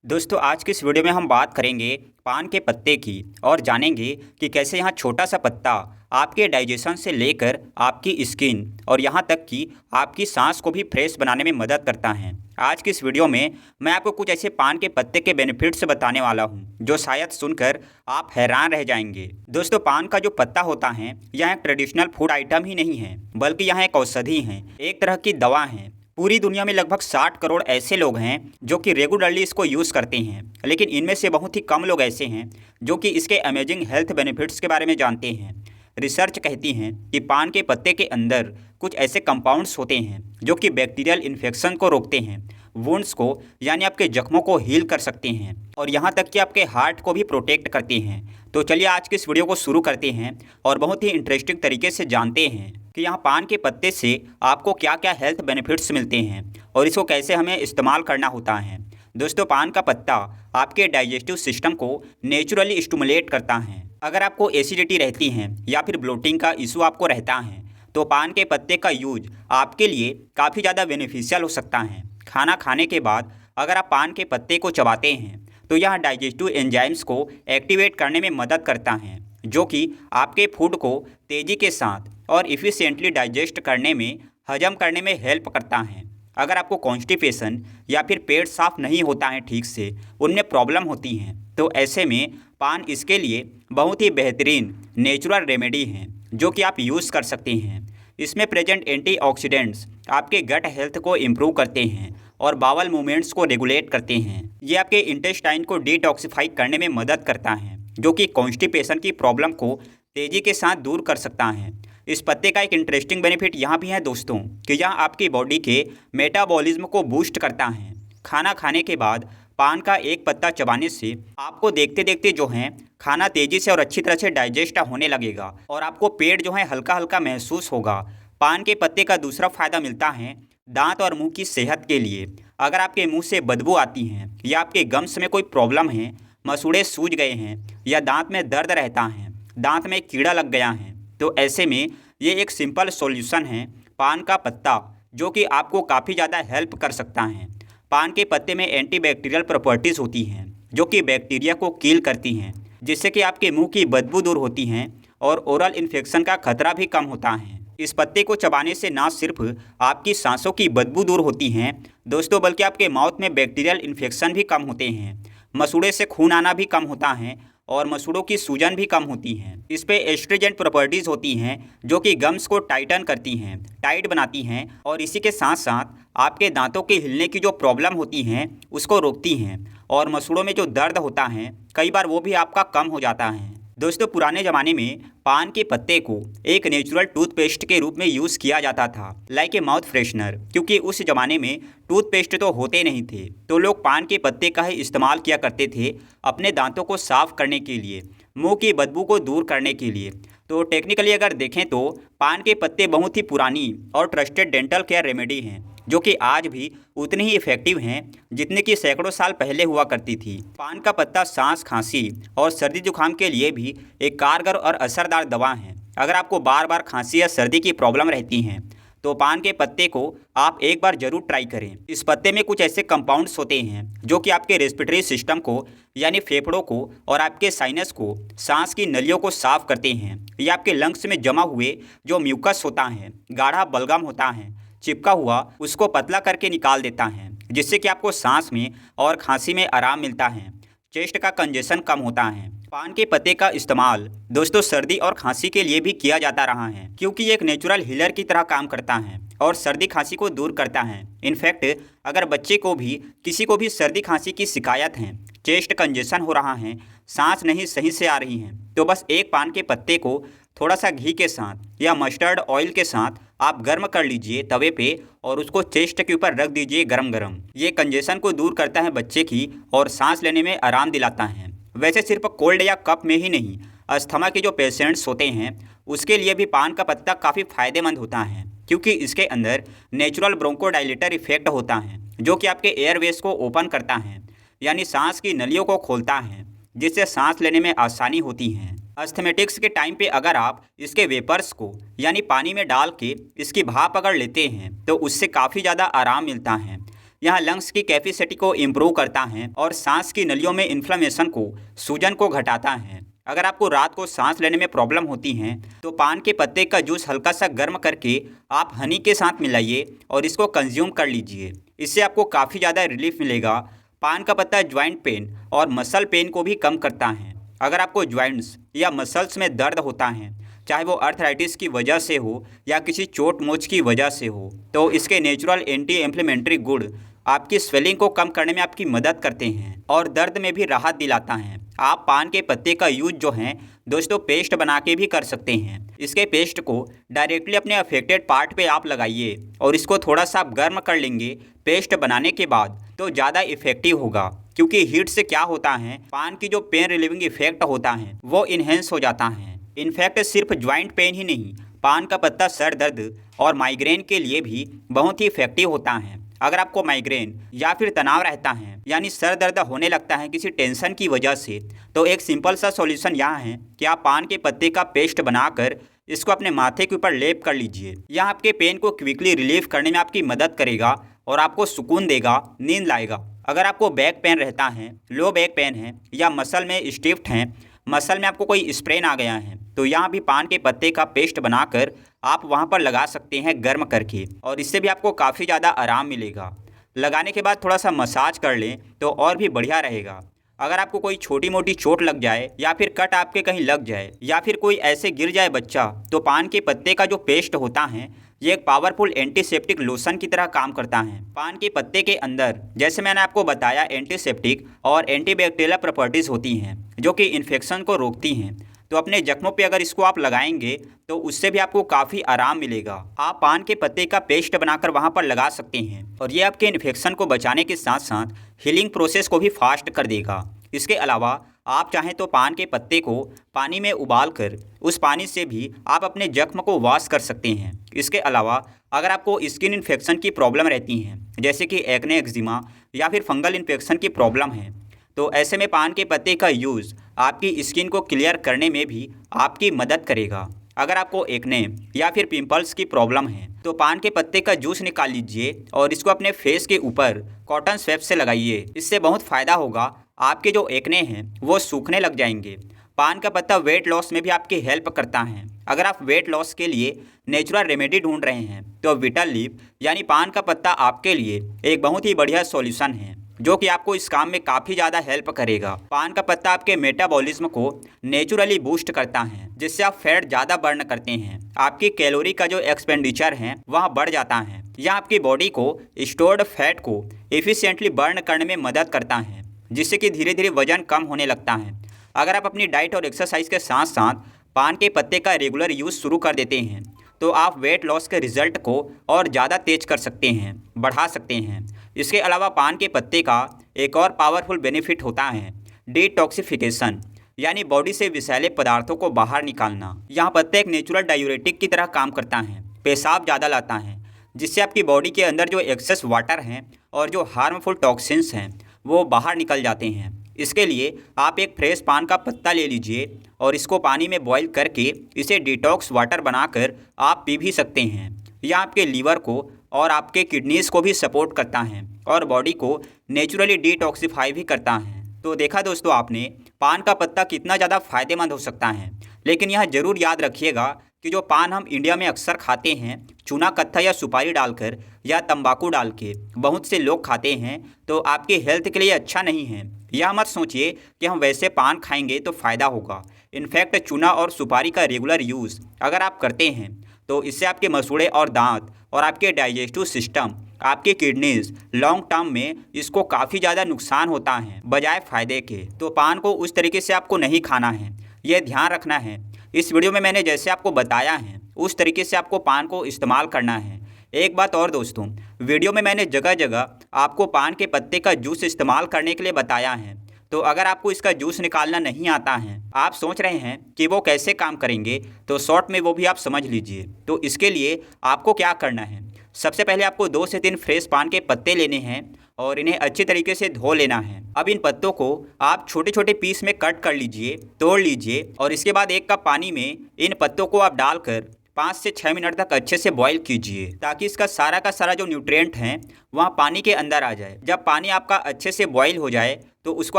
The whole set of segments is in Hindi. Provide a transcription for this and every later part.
दोस्तों आज की इस वीडियो में हम बात करेंगे पान के पत्ते की और जानेंगे कि कैसे यहाँ छोटा सा पत्ता आपके डाइजेशन से लेकर आपकी स्किन और यहाँ तक कि आपकी सांस को भी फ्रेश बनाने में मदद करता है। आज की इस वीडियो में मैं आपको कुछ ऐसे पान के पत्ते के बेनिफिट्स बताने वाला हूँ जो शायद सुनकर आप हैरान रह जाएंगे। दोस्तों पान का जो पत्ता होता है यह एक ट्रेडिशनल फूड आइटम ही नहीं है, बल्कि यह एक औषधि है, एक तरह की दवा है। पूरी दुनिया में लगभग 60 करोड़ ऐसे लोग हैं जो कि रेगुलरली इसको यूज़ करते हैं, लेकिन इनमें से बहुत ही कम लोग ऐसे हैं जो कि इसके अमेजिंग हेल्थ बेनिफिट्स के बारे में जानते हैं। रिसर्च कहती हैं कि पान के पत्ते के अंदर कुछ ऐसे कंपाउंड्स होते हैं जो कि बैक्टीरियल इन्फेक्शन को रोकते हैं, वुंड्स को यानी आपके जख्मों को हील कर सकते हैं और यहाँ तक कि आपके हार्ट को भी प्रोटेक्ट करते हैं। तो चलिए आज की इस वीडियो को शुरू करते हैं और बहुत ही इंटरेस्टिंग तरीके से जानते हैं कि यहाँ पान के पत्ते से आपको क्या क्या हेल्थ बेनिफिट्स मिलते हैं और इसको कैसे हमें इस्तेमाल करना होता है। दोस्तों पान का पत्ता आपके डाइजेस्टिव सिस्टम को नेचुरली स्टिमुलेट करता है। अगर आपको एसिडिटी रहती है या फिर ब्लोटिंग का इशू आपको रहता है तो पान के पत्ते का यूज आपके लिए काफ़ी ज़्यादा बेनिफिशियल हो सकता है। खाना खाने के बाद अगर आप पान के पत्ते को चबाते हैं तो यह डाइजेस्टिव एंजाइम्स को एक्टिवेट करने में मदद करता है, जो कि आपके फूड को तेज़ी के साथ और इफ़िशिएंटली डाइजेस्ट करने में, हजम करने में हेल्प करता है। अगर आपको कॉन्स्टिपेशन या फिर पेट साफ नहीं होता है ठीक से, उनमें प्रॉब्लम होती हैं, तो ऐसे में पान इसके लिए बहुत ही बेहतरीन नेचुरल रेमेडी है जो कि आप यूज़ कर सकते हैं। इसमें प्रेजेंट एंटीऑक्सीडेंट्स आपके गट हेल्थ को इम्प्रूव करते हैं और बावल मूवमेंट्स को रेगुलेट करते हैं। ये आपके इंटेस्टाइन को डिटॉक्सिफाई करने में मदद करता है, जो कि कॉन्स्टिपेशन की प्रॉब्लम को तेज़ी के साथ दूर कर सकता है। इस पत्ते का एक इंटरेस्टिंग बेनिफिट यहाँ भी है दोस्तों कि यह आपकी बॉडी के मेटाबॉलिज्म को बूस्ट करता है। खाना खाने के बाद पान का एक पत्ता चबाने से आपको देखते देखते जो है खाना तेज़ी से और अच्छी तरह से डाइजेस्ट होने लगेगा और आपको पेट जो है हल्का हल्का महसूस होगा। पान के पत्ते का दूसरा फ़ायदा मिलता है दांत और मुंह की सेहत के लिए। अगर आपके मुंह से बदबू आती है या आपके गम्स में कोई प्रॉब्लम है, मसूड़े सूज गए हैं या दांत में दर्द रहता है, दांत में कीड़ा लग गया है, तो ऐसे में ये एक सिंपल सॉल्यूशन है पान का पत्ता, जो कि आपको काफ़ी ज़्यादा हेल्प कर सकता है। पान के पत्ते में एंटीबैक्टीरियल प्रॉपर्टीज़ होती हैं जो कि बैक्टीरिया को किल करती हैं, जिससे कि आपके मुंह की बदबू दूर होती हैं और ओरल इन्फेक्शन का खतरा भी कम होता है। इस पत्ते को चबाने से ना सिर्फ आपकी सांसों की बदबू दूर होती हैं दोस्तों, बल्कि आपके माउथ में बैक्टीरियल इन्फेक्शन भी कम होते हैं, मसूड़े से खून आना भी कम होता है और मसूड़ों की सूजन भी कम होती हैं। इस पे एस्ट्रीजेंट प्रॉपर्टीज़ होती हैं जो कि गम्स को टाइटन करती हैं, टाइट बनाती हैं और इसी के साथ साथ आपके दांतों के हिलने की जो प्रॉब्लम होती हैं उसको रोकती हैं और मसूड़ों में जो दर्द होता है कई बार वो भी आपका कम हो जाता है। दोस्तों पुराने ज़माने में पान के पत्ते को एक नेचुरल टूथपेस्ट के रूप में यूज़ किया जाता था, लाइक ए माउथ फ्रेशनर, क्योंकि उस ज़माने में टूथपेस्ट तो होते नहीं थे, तो लोग पान के पत्ते का ही इस्तेमाल किया करते थे अपने दांतों को साफ़ करने के लिए, मुंह की बदबू को दूर करने के लिए। तो टेक्निकली अगर देखें तो पान के पत्ते बहुत ही पुरानी और ट्रस्टेड डेंटल केयर रेमेडी हैं जो कि आज भी उतनी ही इफ़ेक्टिव हैं जितने कि सैकड़ों साल पहले हुआ करती थी। पान का पत्ता सांस, खांसी और सर्दी जुकाम के लिए भी एक कारगर और असरदार दवा है। अगर आपको बार बार खांसी या सर्दी की प्रॉब्लम रहती हैं तो पान के पत्ते को आप एक बार ज़रूर ट्राई करें। इस पत्ते में कुछ ऐसे कंपाउंड्स होते हैं जो कि आपके रेस्पिरेटरी सिस्टम को यानी फेफड़ों को और आपके साइनस को, सांस की नलियों को साफ करते हैं। ये आपके लंग्स में जमा हुए जो म्यूकस होता है, गाढ़ा बलगम होता है, चिपका हुआ, उसको पतला करके निकाल देता है, जिससे कि आपको सांस में और खांसी में आराम मिलता है, चेस्ट का कंजेशन कम होता है। पान के पत्ते का इस्तेमाल दोस्तों सर्दी और खांसी के लिए भी किया जाता रहा है, क्योंकि ये एक नेचुरल हीलर की तरह काम करता है और सर्दी खांसी को दूर करता है। इनफैक्ट अगर बच्चे को भी, किसी को भी सर्दी खांसी की शिकायत है, चेस्ट कंजेशन हो रहा है, सांस नहीं सही से आ रही है, तो बस एक पान के पत्ते को थोड़ा सा घी के साथ या मस्टर्ड ऑयल के साथ आप गर्म कर लीजिए तवे पे और उसको चेस्ट के ऊपर रख दीजिए गरम गरम। ये कंजेशन को दूर करता है बच्चे की और सांस लेने में आराम दिलाता है। वैसे सिर्फ कोल्ड या कफ में ही नहीं, अस्थमा के जो पेशेंट्स होते हैं उसके लिए भी पान का पत्ता काफ़ी फ़ायदेमंद होता है, क्योंकि इसके अंदर नेचुरल ब्रोंकोडाइलेटर इफेक्ट होता है जो कि आपके एयरवेज को ओपन करता है, यानी सांस की नलियों को खोलता है, जिससे सांस लेने में आसानी होती है। अस्थमेटिक्स के टाइम पे अगर आप इसके वेपर्स को यानी पानी में डाल के इसकी भाप अगर लेते हैं तो उससे काफ़ी ज़्यादा आराम मिलता है। यहाँ लंग्स की कैपेसिटी को इम्प्रूव करता है और सांस की नलियों में इन्फ्लेमेशन को, सूजन को घटाता है। अगर आपको रात को सांस लेने में प्रॉब्लम होती है तो पान के पत्ते का जूस हल्का सा गर्म करके आप हनी के साथ मिलाइए और इसको कंज्यूम कर लीजिए। इससे आपको काफ़ी ज़्यादा रिलीफ मिलेगा। पान का पत्ता ज्वाइंट पेन और मसल पेन को भी कम करता है। अगर आपको ज्वाइंट्स या मसल्स में दर्द होता है, चाहे वो अर्थराइटिस की वजह से हो या किसी चोट मोच की वजह से हो, तो इसके नेचुरल एंटी इन्फ्लेमेटरी गुण आपकी स्वेलिंग को कम करने में आपकी मदद करते हैं और दर्द में भी राहत दिलाता है। आप पान के पत्ते का यूज जो है दोस्तों पेस्ट बना के भी कर सकते हैं। इसके पेस्ट को डायरेक्टली अपने अफेक्टेड पार्ट पे आप लगाइए और इसको थोड़ा सा आप गर्म कर लेंगे पेस्ट बनाने के बाद, तो ज़्यादा इफेक्टिव होगा। क्योंकि हीट से क्या होता है, पान की जो पेन रिलीविंग इफेक्ट होता है वो इन्हेंस हो जाता है। इनफैक्ट सिर्फ ज्वाइंट पेन ही नहीं, पान का पत्ता सर दर्द और माइग्रेन के लिए भी बहुत ही इफेक्टिव होता है। अगर आपको माइग्रेन या फिर तनाव रहता है, यानी सर दर्द होने लगता है किसी टेंशन की वजह से, तो एक सिंपल सा सॉल्यूशन यहाँ है कि आप पान के पत्ते का पेस्ट बनाकर इसको अपने माथे के ऊपर लेप कर लीजिए। यह आपके पेन को क्विकली रिलीफ करने में आपकी मदद करेगा और आपको सुकून देगा, नींद लाएगा। अगर आपको बैक पेन रहता है, लो बैक पेन है या मसल में स्टिफ्ट हैं, मसल में आपको कोई स्प्रेन आ गया है, तो यहाँ भी पान के पत्ते का पेस्ट बनाकर आप वहाँ पर लगा सकते हैं गर्म करके, और इससे भी आपको काफ़ी ज़्यादा आराम मिलेगा। लगाने के बाद थोड़ा सा मसाज कर लें तो और भी बढ़िया रहेगा। अगर आपको कोई छोटी मोटी चोट लग जाए या फिर कट आपके कहीं लग जाए या फिर कोई ऐसे गिर जाए बच्चा, तो पान के पत्ते का जो पेस्ट होता है ये एक पावरफुल एंटीसेप्टिक लोशन की तरह काम करता है। पान के पत्ते के अंदर, जैसे मैंने आपको बताया, एंटीसेप्टिक और एंटीबैक्टीरियल प्रॉपर्टीज़ होती हैं जो कि इन्फेक्शन को रोकती हैं। तो अपने जख्मों पे अगर इसको आप लगाएंगे तो उससे भी आपको काफ़ी आराम मिलेगा। आप पान के पत्ते का पेस्ट बनाकर वहाँ पर लगा सकते हैं और ये आपके इन्फेक्शन को बचाने के साथ साथ हीलिंग प्रोसेस को भी फास्ट कर देगा। इसके अलावा आप चाहें तो पान के पत्ते को पानी में उबाल कर उस पानी से भी आप अपने जख्म को वॉश कर सकते हैं। इसके अलावा अगर आपको स्किन इन्फेक्शन की प्रॉब्लम रहती हैं, जैसे कि एक्ने, एक्जिमा या फिर फंगल इन्फेक्शन की प्रॉब्लम है, तो ऐसे में पान के पत्ते का यूज़ आपकी स्किन को क्लियर करने में भी आपकी मदद करेगा। अगर आपको एक्ने या फिर पिंपल्स की प्रॉब्लम है तो पान के पत्ते का जूस निकाल लीजिए और इसको अपने फेस के ऊपर कॉटन स्वैप से लगाइए। इससे बहुत फ़ायदा होगा, आपके जो एक्ने हैं वो सूखने लग जाएंगे। पान का पत्ता वेट लॉस में भी आपकी हेल्प करता है। अगर आप वेट लॉस के लिए नेचुरल रेमेडी ढूंढ रहे हैं तो विटल लीफ यानी पान का पत्ता आपके लिए एक बहुत ही बढ़िया सॉल्यूशन है जो कि आपको इस काम में काफ़ी ज़्यादा हेल्प करेगा। पान का पत्ता आपके मेटाबॉलिज्म को नेचुरली बूस्ट करता है, जिससे आप फैट ज़्यादा बर्न करते हैं। आपकी कैलोरी का जो एक्सपेंडिचर है वह बढ़ जाता है। यह आपकी बॉडी को स्टोर्ड फैट को एफिशिएंटली बर्न करने में मदद करता है, जिससे कि धीरे धीरे वजन कम होने लगता है। अगर आप अपनी डाइट और एक्सरसाइज के साथ साथ पान के पत्ते का रेगुलर यूज़ शुरू कर देते हैं तो आप वेट लॉस के रिजल्ट को और ज़्यादा तेज कर सकते हैं, बढ़ा सकते हैं। इसके अलावा पान के पत्ते का एक और पावरफुल बेनिफिट होता है डिटॉक्सिफिकेशन, यानी बॉडी से विषैले पदार्थों को बाहर निकालना। यहाँ पत्ता एक नेचुरल डायूरेटिक की तरह काम करता है, पेशाब ज़्यादा लाता है, जिससे आपकी बॉडी के अंदर जो एक्सेस वाटर हैं और जो हार्मफुल टॉक्सिन्स हैं वो बाहर निकल जाते हैं। इसके लिए आप एक फ्रेश पान का पत्ता ले लीजिए और इसको पानी में बॉईल करके इसे डिटॉक्स वाटर बनाकर आप पी भी सकते हैं। यह आपके लीवर को और आपके किडनीज़ को भी सपोर्ट करता है और बॉडी को नेचुरली डिटॉक्सिफाई भी करता है। तो देखा दोस्तों आपने पान का पत्ता कितना ज़्यादा फ़ायदेमंद हो सकता है। लेकिन यह ज़रूर याद रखिएगा कि जो पान हम इंडिया में अक्सर खाते हैं चूना, कत्था या सुपारी डालकर या तंबाकू डाल के बहुत से लोग खाते हैं, तो आपकी हेल्थ के लिए अच्छा नहीं है। यह मत सोचिए कि हम वैसे पान खाएंगे तो फ़ायदा होगा। इनफैक्ट चूना और सुपारी का रेगुलर यूज़ अगर आप करते हैं तो इससे आपके मसूड़े और दांत और आपके डाइजेस्टिव सिस्टम, आपके किडनीज लॉन्ग टर्म में इसको काफ़ी ज़्यादा नुकसान होता है बजाय फ़ायदे के। तो पान को उस तरीके से आपको नहीं खाना है, ये ध्यान रखना है। इस वीडियो में मैंने जैसे आपको बताया है उस तरीके से आपको पान को इस्तेमाल करना है। एक बात और दोस्तों, वीडियो में मैंने जगह जगह आपको पान के पत्ते का जूस इस्तेमाल करने के लिए बताया है। तो अगर आपको इसका जूस निकालना नहीं आता है, आप सोच रहे हैं कि वो कैसे काम करेंगे, तो शॉर्ट में वो भी आप समझ लीजिए। तो इसके लिए आपको क्या करना है, सबसे पहले आपको 2 से 3 फ्रेश पान के पत्ते लेने हैं और इन्हें अच्छी तरीके से धो लेना है। अब इन पत्तों को आप छोटे छोटे पीस में कट कर लीजिए, तोड़ लीजिए और इसके बाद 1 कप पानी में इन पत्तों को आप डालकर 5 से 6 मिनट तक अच्छे से बॉईल कीजिए ताकि इसका सारा का सारा जो न्यूट्रिएंट हैं वहाँ पानी के अंदर आ जाए। जब पानी आपका अच्छे से बॉईल हो जाए तो उसको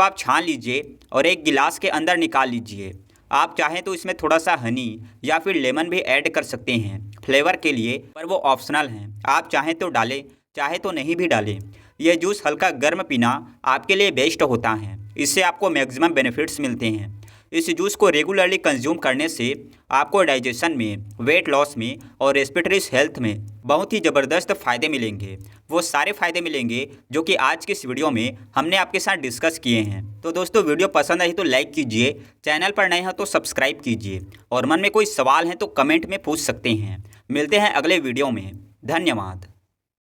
आप छान लीजिए और एक गिलास के अंदर निकाल लीजिए। आप चाहें तो इसमें थोड़ा सा हनी या फिर लेमन भी ऐड कर सकते हैं फ्लेवर के लिए, पर वो ऑप्शनल हैं। आप चाहें तो डालें, चाहे तो नहीं भी डालें। यह जूस हल्का गर्म पीना आपके लिए बेस्ट होता है, इससे आपको मैक्सिमम बेनिफिट्स मिलते हैं। इस जूस को रेगुलरली कंज्यूम करने से आपको डाइजेशन में, वेट लॉस में और रेस्पिरेटरी हेल्थ में बहुत ही ज़बरदस्त फ़ायदे मिलेंगे। वो सारे फ़ायदे मिलेंगे जो कि आज की इस वीडियो में हमने आपके साथ डिस्कस किए हैं। तो दोस्तों, वीडियो पसंद आई तो लाइक कीजिए, चैनल पर नए हैं तो सब्सक्राइब कीजिए और मन में कोई सवाल है तो कमेंट में पूछ सकते हैं। मिलते हैं अगले वीडियो में। धन्यवाद।